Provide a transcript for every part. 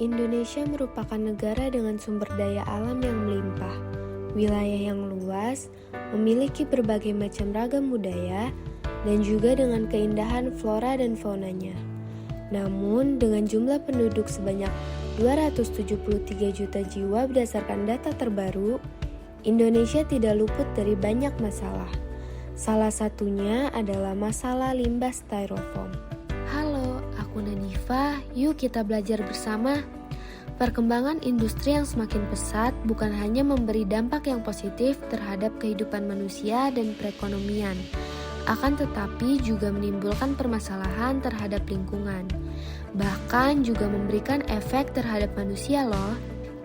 Indonesia merupakan negara dengan sumber daya alam yang melimpah, wilayah yang luas, memiliki berbagai macam ragam budaya, dan juga dengan keindahan flora dan faunanya. Namun, dengan jumlah penduduk sebanyak 273 juta jiwa berdasarkan data terbaru, Indonesia tidak luput dari banyak masalah. Salah satunya adalah masalah limbah styrofoam. Halo, aku Nadifa. Yuk kita belajar bersama. Perkembangan industri yang semakin pesat bukan hanya memberi dampak yang positif terhadap kehidupan manusia dan perekonomian, akan tetapi juga menimbulkan permasalahan terhadap lingkungan. Bahkan juga memberikan efek terhadap manusia loh.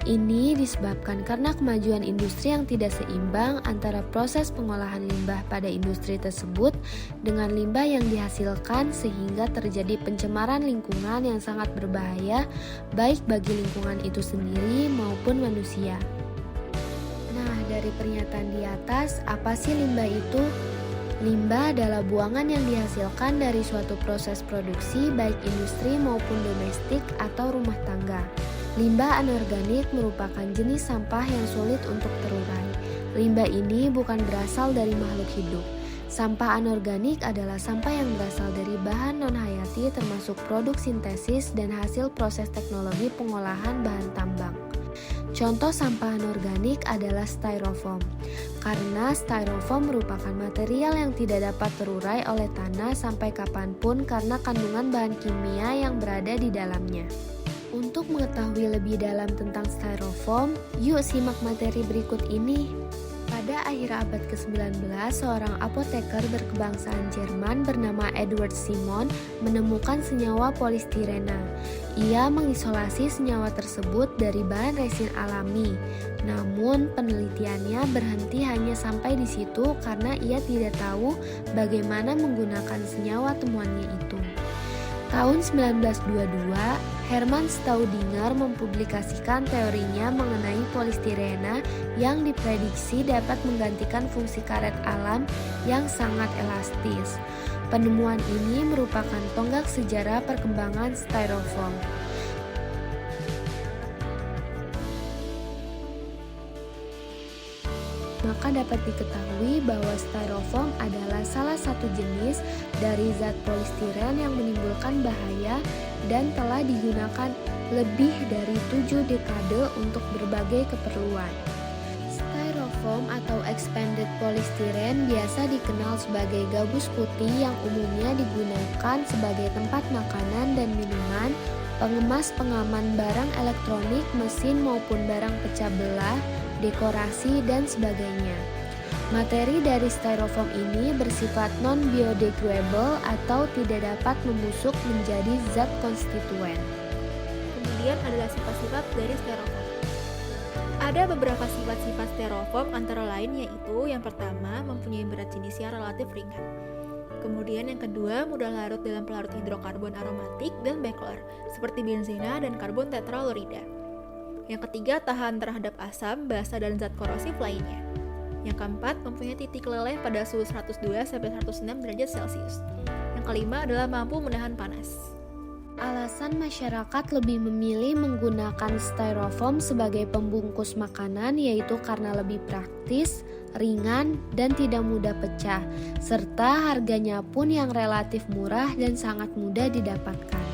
Ini disebabkan karena kemajuan industri yang tidak seimbang antara proses pengolahan limbah pada industri tersebut dengan limbah yang dihasilkan sehingga terjadi pencemaran lingkungan yang sangat berbahaya baik bagi lingkungan itu sendiri maupun manusia. Nah, dari pernyataan di atas, apa sih limbah itu? Limbah adalah buangan yang dihasilkan dari suatu proses produksi baik industri maupun domestik atau rumah tangga. Limbah anorganik merupakan jenis sampah yang sulit untuk terurai. Limbah ini bukan berasal dari makhluk hidup. Sampah anorganik adalah sampah yang berasal dari bahan non-hayati termasuk produk sintesis dan hasil proses teknologi pengolahan bahan tambang. Contoh sampah anorganik adalah styrofoam. Karena styrofoam merupakan material yang tidak dapat terurai oleh tanah sampai kapanpun karena kandungan bahan kimia yang berada di dalamnya. Untuk mengetahui lebih dalam tentang styrofoam, yuk simak materi berikut ini. Pada akhir abad ke-19, seorang apoteker berkebangsaan Jerman bernama Edward Simon menemukan senyawa polistirena. Ia mengisolasi senyawa tersebut dari bahan resin alami. Namun, penelitiannya berhenti hanya sampai di situ karena ia tidak tahu bagaimana menggunakan senyawa temuannya itu. Tahun 1922, Hermann Staudinger mempublikasikan teorinya mengenai polistirena yang diprediksi dapat menggantikan fungsi karet alam yang sangat elastis. Penemuan ini merupakan tonggak sejarah perkembangan styrofoam. Maka dapat diketahui bahwa styrofoam adalah salah satu jenis dari zat polistiren yang menimbulkan bahaya dan telah digunakan lebih dari 7 dekade untuk berbagai keperluan. Styrofoam atau expanded polystyrene biasa dikenal sebagai gabus putih yang umumnya digunakan sebagai tempat makanan dan minuman, pengemas pengaman barang elektronik, mesin maupun barang pecah belah, dekorasi, dan sebagainya. Materi dari styrofoam ini bersifat non-biodegradable atau tidak dapat membusuk menjadi zat konstituen. Kemudian adalah sifat-sifat dari styrofoam. Ada beberapa sifat-sifat styrofoam antara lain yaitu yang pertama mempunyai berat jenis yang relatif ringan. Kemudian yang kedua mudah larut dalam pelarut hidrokarbon aromatik dan bakeler seperti benzena dan karbon tetralurida. Yang ketiga, tahan terhadap asam, basa, dan zat korosif lainnya. Yang keempat, mempunyai titik leleh pada suhu 102-106 derajat Celcius. Yang kelima adalah mampu menahan panas. Alasan masyarakat lebih memilih menggunakan styrofoam sebagai pembungkus makanan yaitu karena lebih praktis, ringan, dan tidak mudah pecah, serta harganya pun yang relatif murah dan sangat mudah didapatkan.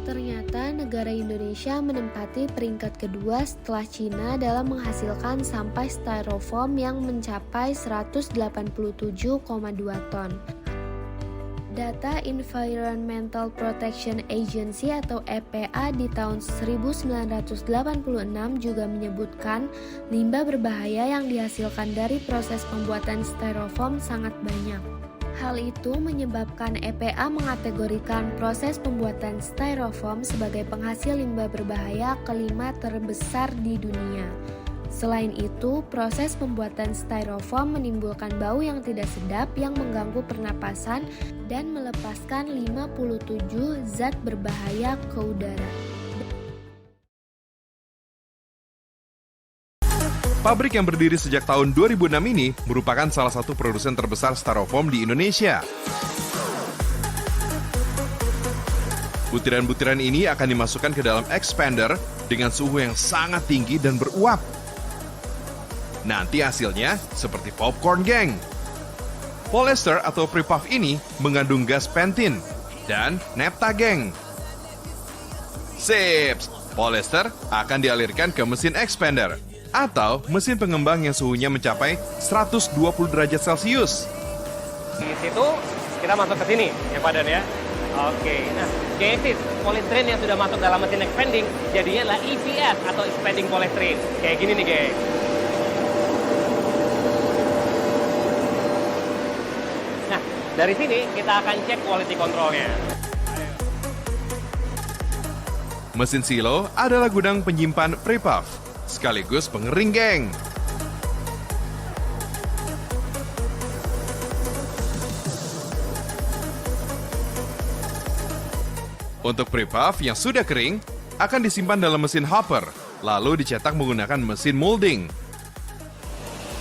Ternyata negara Indonesia menempati peringkat kedua setelah Cina dalam menghasilkan sampah styrofoam yang mencapai 187,2 ton. Data Environmental Protection Agency atau EPA di tahun 1986 juga menyebutkan limbah berbahaya yang dihasilkan dari proses pembuatan styrofoam sangat banyak. Hal itu menyebabkan EPA mengategorikan proses pembuatan styrofoam sebagai penghasil limbah berbahaya kelima terbesar di dunia. Selain itu, proses pembuatan styrofoam menimbulkan bau yang tidak sedap yang mengganggu pernapasan dan melepaskan 57 zat berbahaya ke udara. Pabrik yang berdiri sejak tahun 2006 ini merupakan salah satu produsen terbesar styrofoam di Indonesia. Butiran-butiran ini akan dimasukkan ke dalam expander dengan suhu yang sangat tinggi dan beruap. Nanti hasilnya seperti popcorn, geng. Polyester atau prepuff ini mengandung gas pentin dan naphtha, geng. Sips, polyester akan dialirkan ke mesin expander atau mesin pengembang yang suhunya mencapai 120 derajat Celcius. Di situ kita masuk ke sini ya Pak Dan ya. Oke, nah gengsis, polystyrene yang sudah masuk dalam mesin expanding jadinya adalah EPS atau expanding polystyrene. Kayak gini nih geng. Nah, dari sini kita akan cek quality controlnya. Mesin silo adalah gudang penyimpan prepuff, sekaligus pengering, geng. Untuk prepuff yang sudah kering, akan disimpan dalam mesin hopper, lalu dicetak menggunakan mesin molding.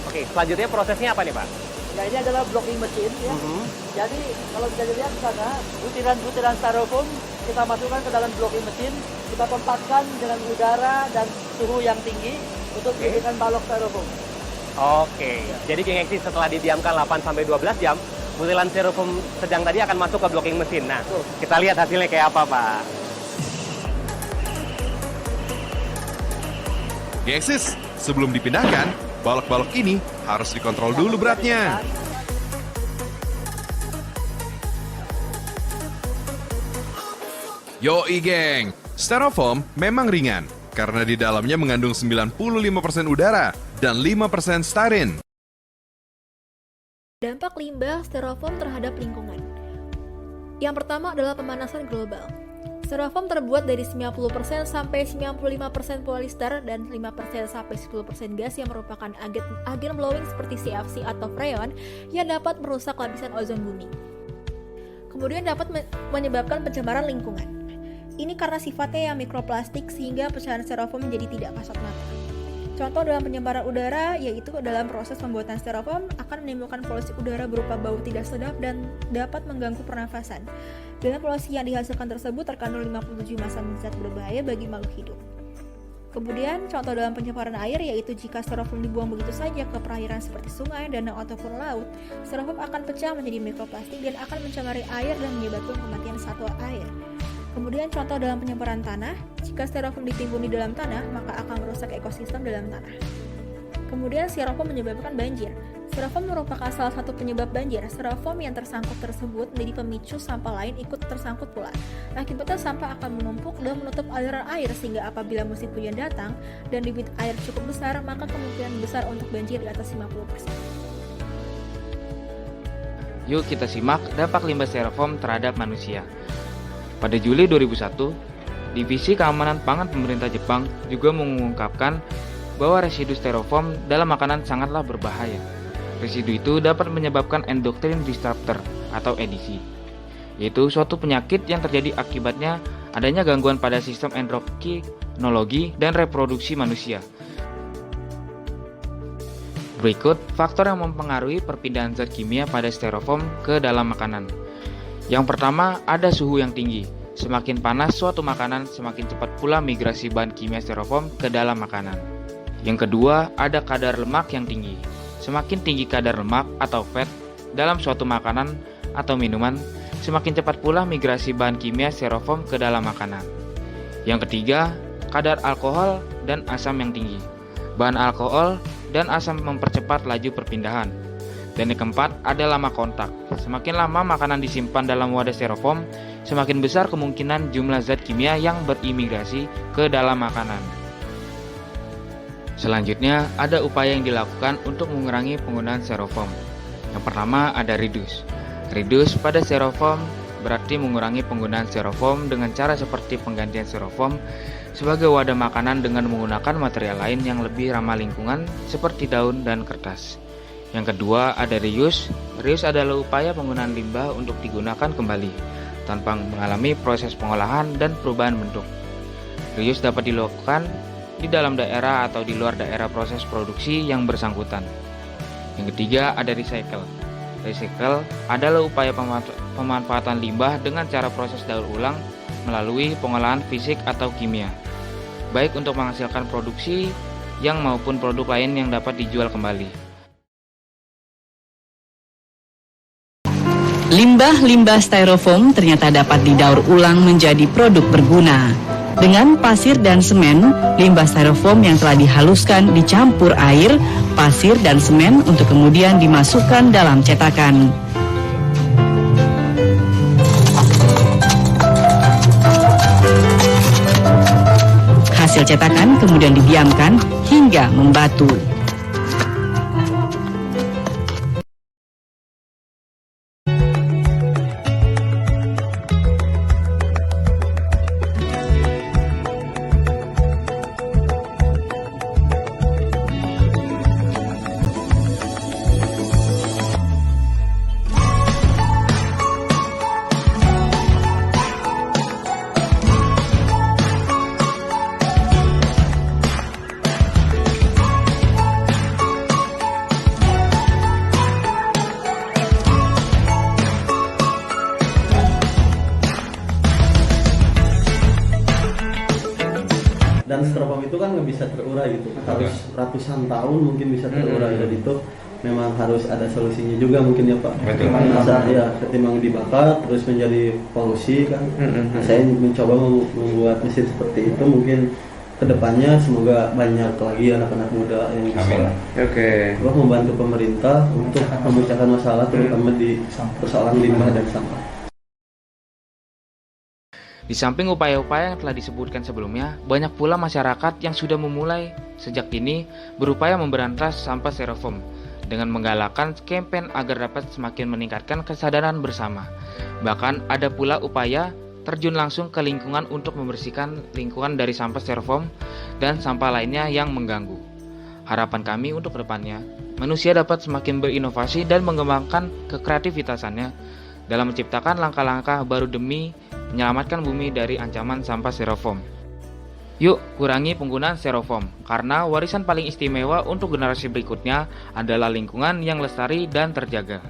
Oke, selanjutnya prosesnya apa nih Pak? Ya ini adalah blocking mesin ya. Jadi kalau bisa dilihat di sana, butiran-butiran styrofoam kita masukkan ke dalam blocking mesin, kita tempatkan dengan udara dan suhu yang tinggi untuk dijadikan balok styrofoam. Oke, jadi gengsi setelah didiamkan 8-12 jam, butiran styrofoam sedang tadi akan masuk ke blocking mesin. Nah, kita lihat hasilnya kayak apa Pak. Gengsis, sebelum dipindahkan, balok-balok ini harus dikontrol dulu beratnya. Yoi geng, styrofoam memang ringan karena di dalamnya mengandung 95% udara dan 5% styrene. Dampak limbah styrofoam terhadap lingkungan. Yang pertama adalah pemanasan global. Styrofoam terbuat dari 90% sampai 95% polyester dan 5% sampai 10% gas yang merupakan agen blowing seperti CFC atau freon yang dapat merusak lapisan ozon bumi. Kemudian dapat menyebabkan pencemaran lingkungan. Ini karena sifatnya yang mikroplastik sehingga pecahan styrofoam menjadi tidak kasat mata. Contoh dalam pencemaran udara yaitu dalam proses pembuatan styrofoam akan menimbulkan polusi udara berupa bau tidak sedap dan dapat mengganggu pernafasan. Dengan polusi yang dihasilkan tersebut terkandung 57 massa zat berbahaya bagi makhluk hidup. Kemudian contoh dalam pencemaran air yaitu jika styrofoam dibuang begitu saja ke perairan seperti sungai, danau ataupun laut, styrofoam akan pecah menjadi mikroplastik dan akan mencemari air dan menyebabkan kematian satwa air. Kemudian contoh dalam penyemprotan tanah, jika styrofoam ditimbun di dalam tanah, maka akan merusak ekosistem dalam tanah. Kemudian styrofoam menyebabkan banjir. Styrofoam merupakan salah satu penyebab banjir. Styrofoam yang tersangkut tersebut menjadi pemicu sampah lain ikut tersangkut pula. Akibatnya sampah akan menumpuk dan menutup aliran air sehingga apabila musim hujan datang dan debit air cukup besar, maka kemungkinan besar untuk banjir di atas 50%. Yuk kita simak dampak limbah styrofoam terhadap manusia. Pada Juli 2001, Divisi Keamanan Pangan Pemerintah Jepang juga mengungkapkan bahwa residu styrofoam dalam makanan sangatlah berbahaya. Residu itu dapat menyebabkan endocrine disruptor atau EDC, yaitu suatu penyakit yang terjadi akibatnya adanya gangguan pada sistem endokrinologi dan reproduksi manusia. Berikut faktor yang mempengaruhi perpindahan zat kimia pada styrofoam ke dalam makanan. Yang pertama, ada suhu yang tinggi. Semakin panas suatu makanan, semakin cepat pula migrasi bahan kimia styrofoam ke dalam makanan. Yang kedua, ada kadar lemak yang tinggi. Semakin tinggi kadar lemak atau fat dalam suatu makanan atau minuman, semakin cepat pula migrasi bahan kimia styrofoam ke dalam makanan. Yang ketiga, kadar alkohol dan asam yang tinggi. Bahan alkohol dan asam mempercepat laju perpindahan. Dan yang keempat, ada lama kontak. Semakin lama makanan disimpan dalam wadah styrofoam, semakin besar kemungkinan jumlah zat kimia yang berimigrasi ke dalam makanan. Selanjutnya, ada upaya yang dilakukan untuk mengurangi penggunaan styrofoam. Yang pertama, ada reduce. Reduce pada styrofoam berarti mengurangi penggunaan styrofoam dengan cara seperti penggantian styrofoam sebagai wadah makanan dengan menggunakan material lain yang lebih ramah lingkungan seperti daun dan kertas. Yang kedua, ada reuse. Reuse adalah upaya penggunaan limbah untuk digunakan kembali tanpa mengalami proses pengolahan dan perubahan bentuk. Reuse dapat dilakukan di dalam daerah atau di luar daerah proses produksi yang bersangkutan. Yang ketiga, ada recycle. Recycle adalah upaya pemanfaatan limbah dengan cara proses daur ulang melalui pengolahan fisik atau kimia, baik untuk menghasilkan produksi yang maupun produk lain yang dapat dijual kembali. Limbah-limbah styrofoam ternyata dapat didaur ulang menjadi produk berguna. Dengan pasir dan semen, limbah styrofoam yang telah dihaluskan dicampur air, pasir, dan semen untuk kemudian dimasukkan dalam cetakan. Hasil cetakan kemudian didiamkan hingga membatu. Dan styrofoam itu kan nggak bisa terurai gitu, harus ratusan tahun mungkin bisa terurai, dan itu memang harus ada solusinya juga mungkin ya Pak. Masa ya ketimbang dibakar terus menjadi polusi kan. Saya mencoba membuat mesin seperti itu, mungkin kedepannya semoga banyak lagi anak-anak muda yang bisa membantu pemerintah untuk memecahkan masalah terutama di persoalan limbah dan sampah. Di samping upaya-upaya yang telah disebutkan sebelumnya, banyak pula masyarakat yang sudah memulai sejak dini berupaya memberantas sampah styrofoam dengan menggalakkan kampanye agar dapat semakin meningkatkan kesadaran bersama. Bahkan ada pula upaya terjun langsung ke lingkungan untuk membersihkan lingkungan dari sampah styrofoam dan sampah lainnya yang mengganggu. Harapan kami untuk kedepannya, manusia dapat semakin berinovasi dan mengembangkan kekreativitasannya dalam menciptakan langkah-langkah baru demi menyelamatkan bumi dari ancaman sampah styrofoam. Yuk, kurangi penggunaan styrofoam, karena warisan paling istimewa untuk generasi berikutnya adalah lingkungan yang lestari dan terjaga.